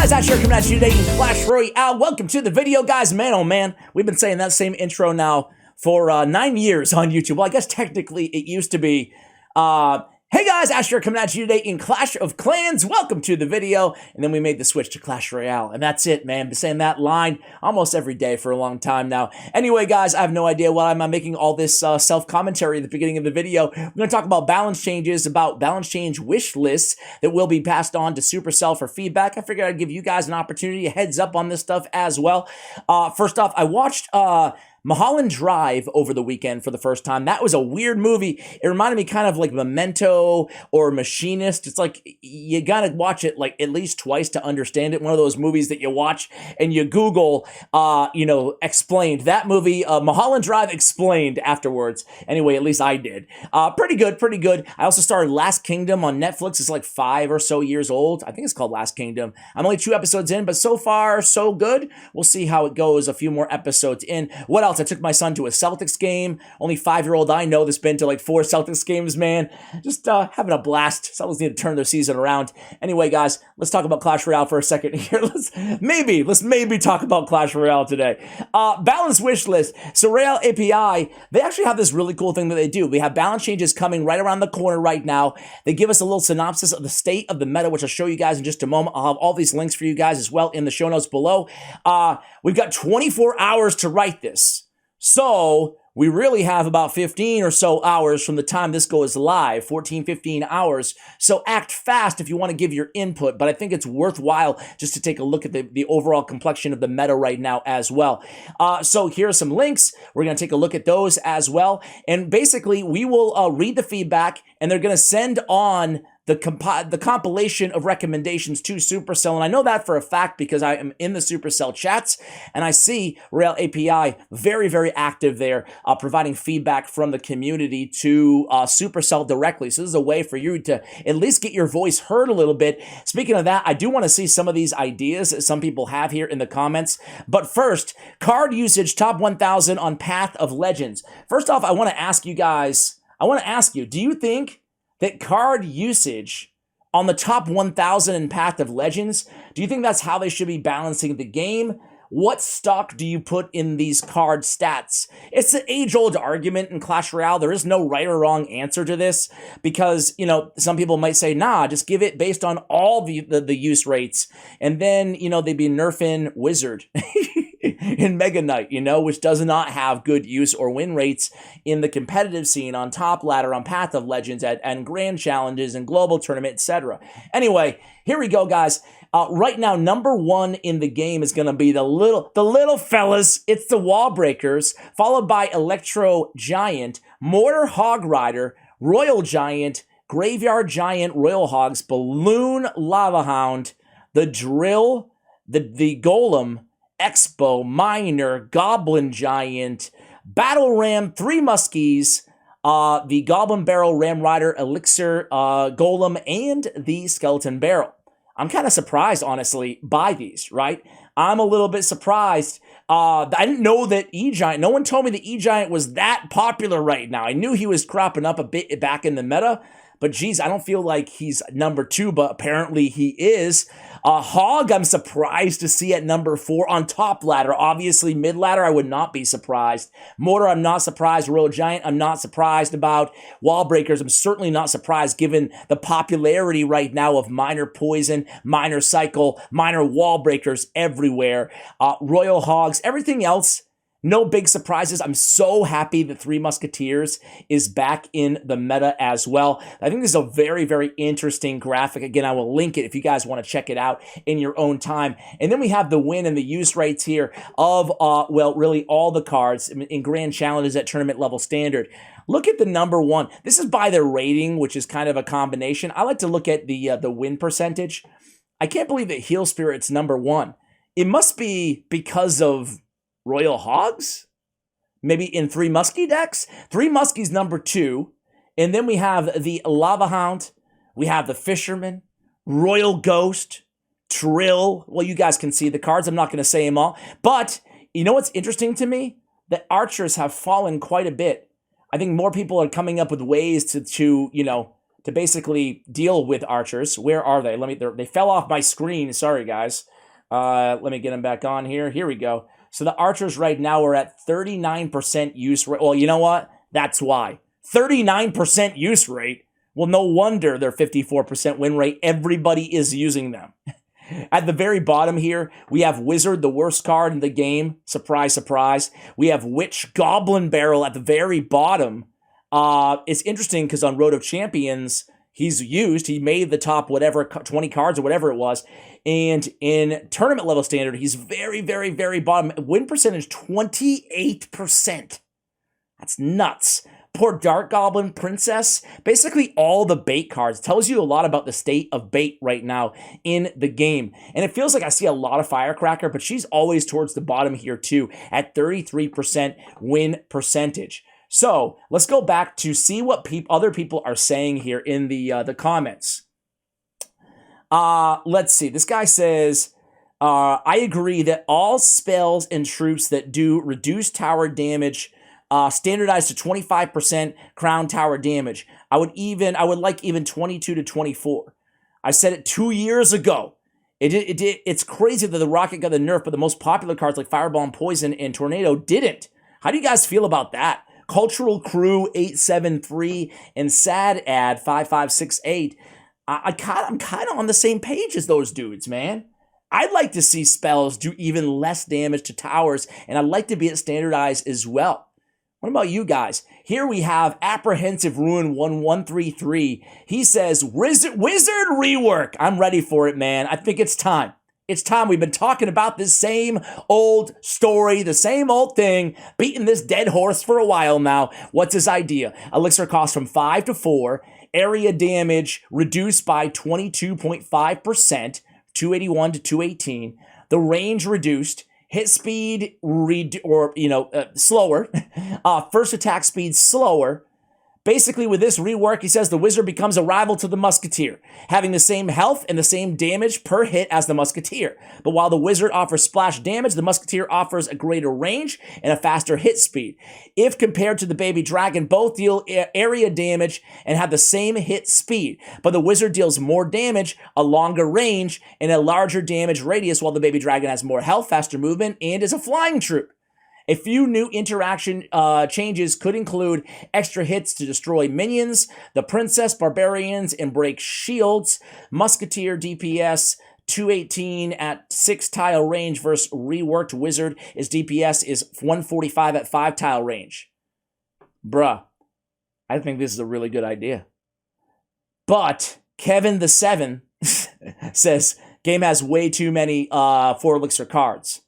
guys, Ash here coming at you today in Clash Royale. Welcome to the video, guys. Man, oh man, we've been saying that same intro now for 9 years on YouTube. Well, I guess technically it used to be, hey guys, Ash here coming at you today in Clash of Clans. Welcome to the video. And then we made the switch to Clash Royale. And that's it, man. Been saying that line almost every day for a long time now. Anyway, guys, I have no idea why I'm making all this self-commentary at the beginning of the video. We're going to talk about balance changes, about balance change wish lists that will be passed on to Supercell for feedback. I figured I'd give you guys an opportunity, a heads up on this stuff as well. First off, I watched Mulholland Drive over the weekend for the first time. That was a weird movie. It reminded me kind of like Memento or Machinist. It's like you gotta watch it like at least twice to understand it. One of those movies that you watch and you Google, explained. That movie, Mulholland Drive explained afterwards. Anyway, at least I did. Pretty good, pretty good. I also started Last Kingdom on Netflix. It's like 5 or so years old. I think it's called Last Kingdom. I'm only 2 episodes in, but so far, so good. We'll see how it goes a few more episodes in. What else? I took my son to a Celtics game. Only 5-year-old I know that's been to like 4 Celtics games, man. Just having a blast. Celtics need to turn their season around. Anyway, guys, let's talk about Clash Royale for a second here. Let's maybe talk about Clash Royale today. Balance wish list. So Royale API, they actually have this really cool thing that they do. We have balance changes coming right around the corner right now. They give us a little synopsis of the state of the meta, which I'll show you guys in just a moment. I'll have all these links for you guys as well in the show notes below. We've got 24 hours to write this. So we really have about 15 or so hours from the time this goes live, 14, 15 hours. So act fast if you want to give your input, but I think it's worthwhile just to take a look at the overall complexion of the meta right now as well. So here are some links. We're going to take a look at those as well. And basically, we will read the feedback, and they're going to send on the compilation of recommendations to Supercell. And I know that for a fact because I am in the Supercell chats and I see Royale API very, very active there, providing feedback from the community to Supercell directly. So this is a way for you to at least get your voice heard a little bit. Speaking of that, I do want to see some of these ideas that some people have here in the comments. But first, card usage top 1,000 on Path of Legends. First off, I want to ask you guys, do you think that card usage on the top 1,000 in Path of Legends, do you think that's how they should be balancing the game? What stock do you put in these card stats? It's an age-old argument in Clash Royale. There is no right or wrong answer to this because, some people might say, nah, just give it based on all the use rates. And then, they'd be nerfing Wizard in Mega Knight, which does not have good use or win rates in the competitive scene on top ladder, on Path of Legends, and grand challenges and global tournament, etc. Anyway, here we go, guys. Right now, number 1 in the game is going to be the little fellas. It's the Wall Breakers, followed by Electro Giant, Mortar Hog Rider, Royal Giant, Graveyard Giant, Royal Hogs, Balloon Lava Hound, the Drill, the Golem, Expo, Miner, Goblin Giant, Battle Ram, 3 Muskies, the Goblin Barrel, Ram Rider, Elixir, Golem, and the Skeleton Barrel. I'm kind of surprised, honestly, by these, right? I'm a little bit surprised. I didn't know that E-Giant, no one told me that E-Giant was that popular right now. I knew he was cropping up a bit back in the meta, but geez, I don't feel like he's number 2, but apparently he is. Hog, I'm surprised to see at number 4 on top ladder. Obviously, mid ladder, I would not be surprised. Mortar, I'm not surprised. Royal Giant, I'm not surprised about. Wall Breakers, I'm certainly not surprised given the popularity right now of Miner Poison, Miner Cycle, Miner Wall Breakers everywhere. Royal Hogs, everything else, no big surprises. I'm so happy that 3 Musketeers is back in the meta as well. I think this is a very, very interesting graphic. Again, I will link it if you guys want to check it out in your own time. And then we have the win and the use rates here of, really all the cards in grand challenges at tournament level standard. Look at the number 1. This is by their rating, which is kind of a combination. I like to look at the win percentage. I can't believe that Heal Spirit's number 1. It must be because of Royal Hogs? Maybe in 3 Muskie decks? 3 Muskie's number 2. And then we have the Lava Hound. We have the Fisherman. Royal Ghost. Trill. Well, you guys can see the cards. I'm not going to say them all. But you know what's interesting to me? That archers have fallen quite a bit. I think more people are coming up with ways to basically deal with archers. Where are they? They fell off my screen. Sorry, guys. Let me get him back on here. Here we go. So the archers right now are at 39% use rate. Well, you know what? That's why. 39% use rate. Well, no wonder they're 54% win rate. Everybody is using them. At the very bottom here, we have Wizard, the worst card in the game. Surprise, surprise. We have Witch, Goblin Barrel at the very bottom. It's interesting because on Road of Champions, he made the top whatever, 20 cards or whatever it was. And in tournament level standard, he's very, very, very bottom. Win percentage, 28%. That's nuts. Poor Dark Goblin Princess. Basically all the bait cards. Tells you a lot about the state of bait right now in the game. And it feels like I see a lot of Firecracker, but she's always towards the bottom here too at 33% win percentage. So let's go back to see what other people are saying here in the comments. Let's see. This guy says, I agree that all spells and troops that do reduced tower damage standardized to 25% crown tower damage. I would like even 22 to 24. I said it 2 years ago. It's crazy that the Rocket got the nerf, but the most popular cards like Fireball and Poison and Tornado didn't. How do you guys feel about that? Cultural Crew 873 and Sad Ad 5568. I'm kind of on the same page as those dudes, man. I'd like to see spells do even less damage to towers, and I'd like to be at standardized as well. What about you guys? Here we have Apprehensive Ruin 1133. He says, Wizard rework. I'm ready for it, man. I think it's time. It's time. We've been talking about this same old story, the same old thing, beating this dead horse for a while now. What's his idea? Elixir cost from 5 to 4. Area damage reduced by 22.5%, 281 to 218. The range reduced. Hit speed, slower. First attack speed, slower. Basically, with this rework, he says the Wizard becomes a rival to the Musketeer, having the same health and the same damage per hit as the Musketeer. But while the Wizard offers splash damage, the Musketeer offers a greater range and a faster hit speed. If compared to the Baby Dragon, both deal area damage and have the same hit speed. But the Wizard deals more damage, a longer range, and a larger damage radius, while the Baby Dragon has more health, faster movement, and is a flying troop. A few new interaction changes could include extra hits to destroy minions, the Princess, Barbarians, and break shields, Musketeer DPS 218 at 6 tile range versus reworked Wizard. His DPS is 145 at 5 tile range. Bruh, I think this is a really good idea. But Kevin the 7 says, game has way too many 4 elixir cards.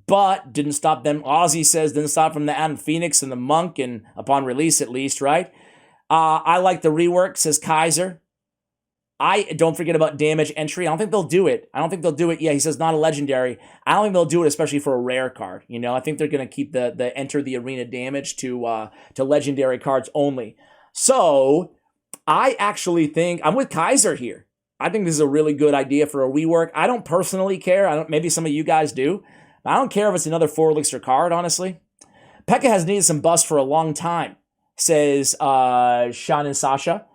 But didn't stop them. Ozzy says didn't stop from the Adam Phoenix and the Monk, and upon release at least, right? I like the rework, says Kaiser. I don't forget about damage entry. I don't think they'll do it. Yeah, he says not a legendary. I don't think they'll do it, especially for a rare card. You know, I think they're gonna keep the enter the arena damage to legendary cards only. So I actually think I'm with Kaiser here. I think this is a really good idea for a rework. I don't personally care. Maybe some of you guys do. I don't care if it's another 4 elixir card, honestly. P.E.K.K.A has needed some buffs for a long time, says Sean and Sasha.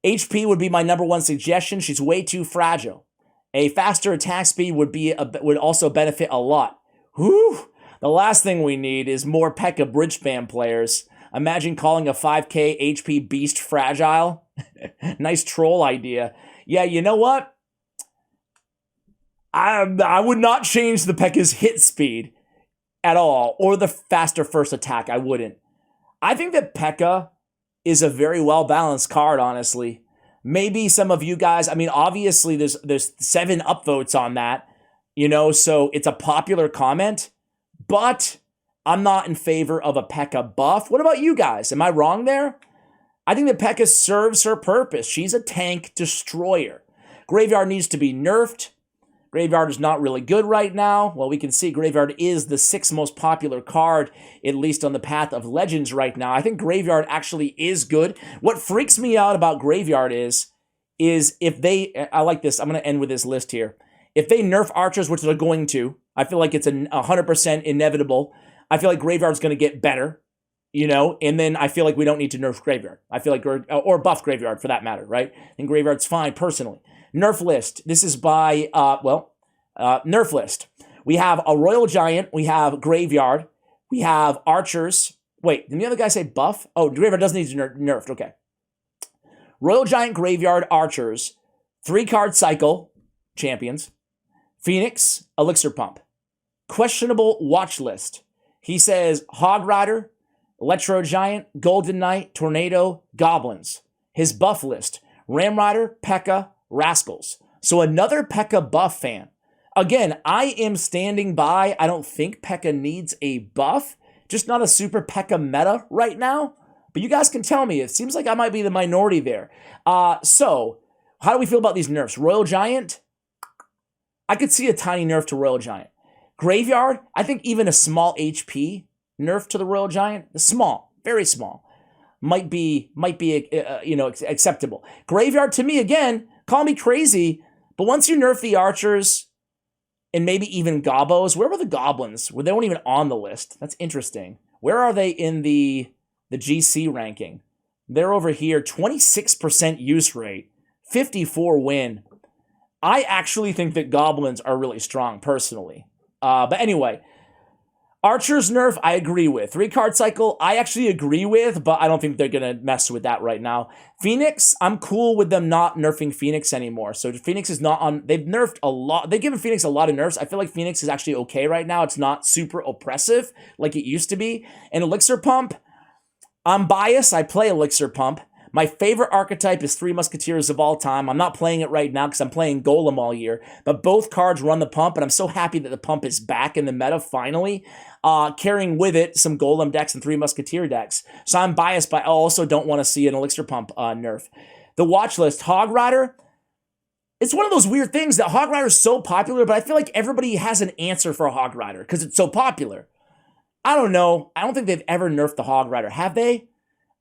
HP would be my #1 suggestion. She's way too fragile. A faster attack speed would also benefit a lot. Whew. The last thing we need is more P.E.K.K.A bridge spam players. Imagine calling a 5k HP beast fragile. Nice troll idea. Yeah, you know what? I would not change the P.E.K.K.A's hit speed at all, or the faster first attack. I wouldn't. I think that P.E.K.K.A is a very well-balanced card, honestly. Maybe some of you guys, obviously there's 7 upvotes on that, so it's a popular comment, but I'm not in favor of a P.E.K.K.A buff. What about you guys? Am I wrong there? I think that P.E.K.K.A serves her purpose. She's a tank destroyer. Graveyard needs to be nerfed. Graveyard is not really good right now. Well, we can see Graveyard is the 6th most popular card, at least on the path of Legends right now. I think Graveyard actually is good. What freaks me out about Graveyard is if they, I like this, I'm going to end with this list here. If they nerf Archers, which they're going to, I feel like it's 100% inevitable. I feel like Graveyard's going to get better, and then I feel like we don't need to nerf Graveyard. I feel like, or buff Graveyard for that matter, right? And Graveyard's fine, personally. Nerf list. This is by, Nerf list. We have a Royal Giant. We have Graveyard. We have Archers. Wait, did the other guy say buff? Oh, Graveyard doesn't need to nerfed. Okay. Royal Giant, Graveyard, Archers. 3-card cycle, champions. Phoenix, Elixir Pump. Questionable watch list. He says Hog Rider, Electro Giant, Golden Knight, Tornado, Goblins. His buff list. Ram Rider, P.E.K.K.A, Rascals. So another P.E.K.K.A buff fan. Again, I am standing by. I don't think P.E.K.K.A needs a buff. Just not a super P.E.K.K.A meta right now. But you guys can tell me. It seems like I might be the minority there. So, how do we feel about these nerfs? Royal Giant, I could see a tiny nerf to Royal Giant. Graveyard, I think even a small HP nerf to the Royal Giant, small, very small, might be acceptable. Graveyard, to me, again, call me crazy, but once you nerf the Archers and maybe even Gobos, where were the Goblins? They weren't even on the list. That's interesting. Where are they in the GC ranking? They're over here, 26% use rate, 54 win. I actually think that Goblins are really strong, personally. But anyway, Archer's nerf, I agree with. 3-card cycle, I actually agree with, but I don't think they're going to mess with that right now. Phoenix, I'm cool with them not nerfing Phoenix anymore. So Phoenix is not on... They've nerfed a lot. They've given Phoenix a lot of nerfs. I feel like Phoenix is actually okay right now. It's not super oppressive like it used to be. And Elixir Pump, I'm biased. I play Elixir Pump. My favorite archetype is 3 Musketeers of all time. I'm not playing it right now because I'm playing Golem all year. But both cards run the pump, and I'm so happy that the pump is back in the meta finally, carrying with it some Golem decks and 3 Musketeer decks. So I'm biased, but I also don't want to see an Elixir Pump nerf. The watch list, Hog Rider. It's one of those weird things that Hog Rider is so popular, but I feel like everybody has an answer for a Hog Rider because it's so popular. I don't know. I don't think they've ever nerfed the Hog Rider. Have they?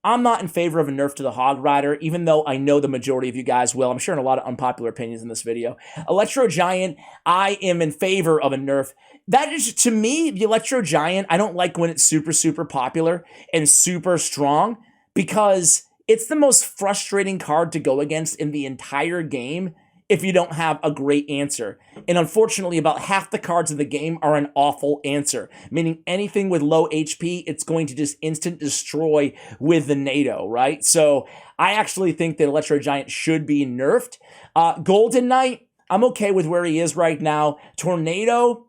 I'm not in favor of a nerf to the Hog Rider, even though I know the majority of you guys will. I'm sharing a lot of unpopular opinions in this video. Electro Giant, I am in favor of a nerf. That is, to me, the Electro Giant, I don't like when it's super, super popular and super strong because it's the most frustrating card to go against in the entire game if you don't have a great answer. And unfortunately, about half the cards in the game are an awful answer, meaning anything with low HP, it's going to just instant destroy with the NATO, right? So I actually think that Electro Giant should be nerfed. Golden Knight, I'm okay with where he is right now. Tornado,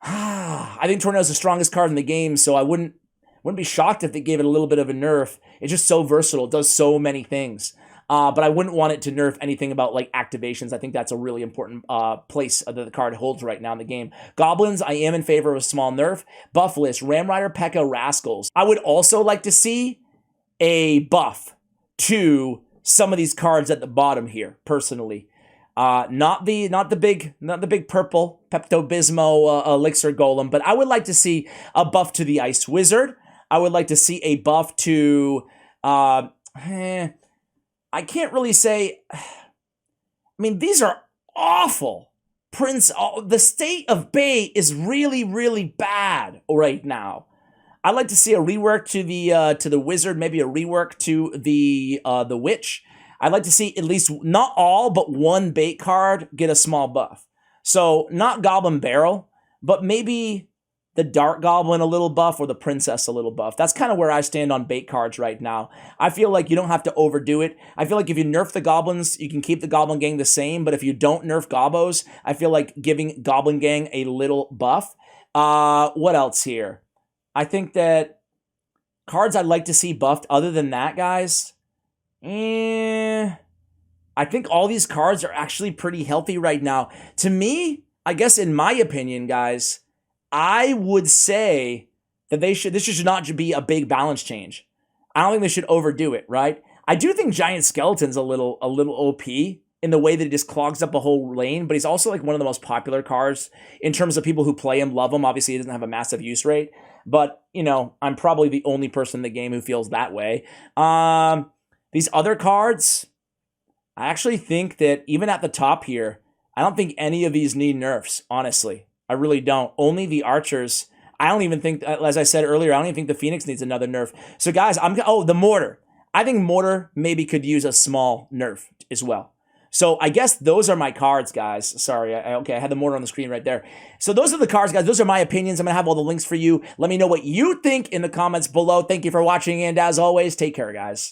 I think Tornado's the strongest card in the game, so I wouldn't be shocked if they gave it a little bit of a nerf. It's just so versatile. It does so many things. But I wouldn't want it to nerf anything about like activations. I think that's a really important place that the card holds right now in the game. Goblins, I am in favor of a small nerf. Buff list, Ram Rider, P.E.K.K.A, Rascals. I would also like to see a buff to some of these cards at the bottom here, personally. Not the big purple Pepto-Bismol Elixir Golem, but I would like to see a buff to the Ice Wizard. I would like to see a buff to I can't really say, I mean, these are awful. The state of Bay is really, really bad right now. I'd like to see a rework to the Wizard, maybe a rework to the Witch. I'd like to see at least, not all, but one bait card get a small buff. So, not Goblin Barrel, but maybe the Dark Goblin a little buff or the Princess a little buff. That's kind of where I stand on bait cards right now. I feel like you don't have to overdo it. I feel like if you nerf the Goblins, you can keep the Goblin Gang the same, but if you don't nerf Gobos, I feel like giving Goblin Gang a little buff. What else here? I think that cards I'd like to see buffed other than that, guys, I think all these cards are actually pretty healthy right now. To me, I guess in my opinion, guys, I would say that this should not be a big balance change. I don't think they should overdo it, right? I do think Giant Skeleton's a little OP in the way that it just clogs up a whole lane, but he's also like one of the most popular cards in terms of people who play him, love him. Obviously, he doesn't have a massive use rate, but, you know, I'm probably the only person in the game who feels that way. These other cards, I actually think that even at the top here, I don't think any of these need nerfs, honestly. I really don't. Only the Archers. I don't even think, as I said earlier, I don't even think the Phoenix needs another nerf. So guys, the Mortar. I think Mortar maybe could use a small nerf as well. So I guess those are my cards, guys. Sorry, okay, I had the mortar on the screen right there. So those are the cards, guys. Those are my opinions. I'm going to have all the links for you. Let me know what you think in the comments below. Thank you for watching, and as always, take care, guys.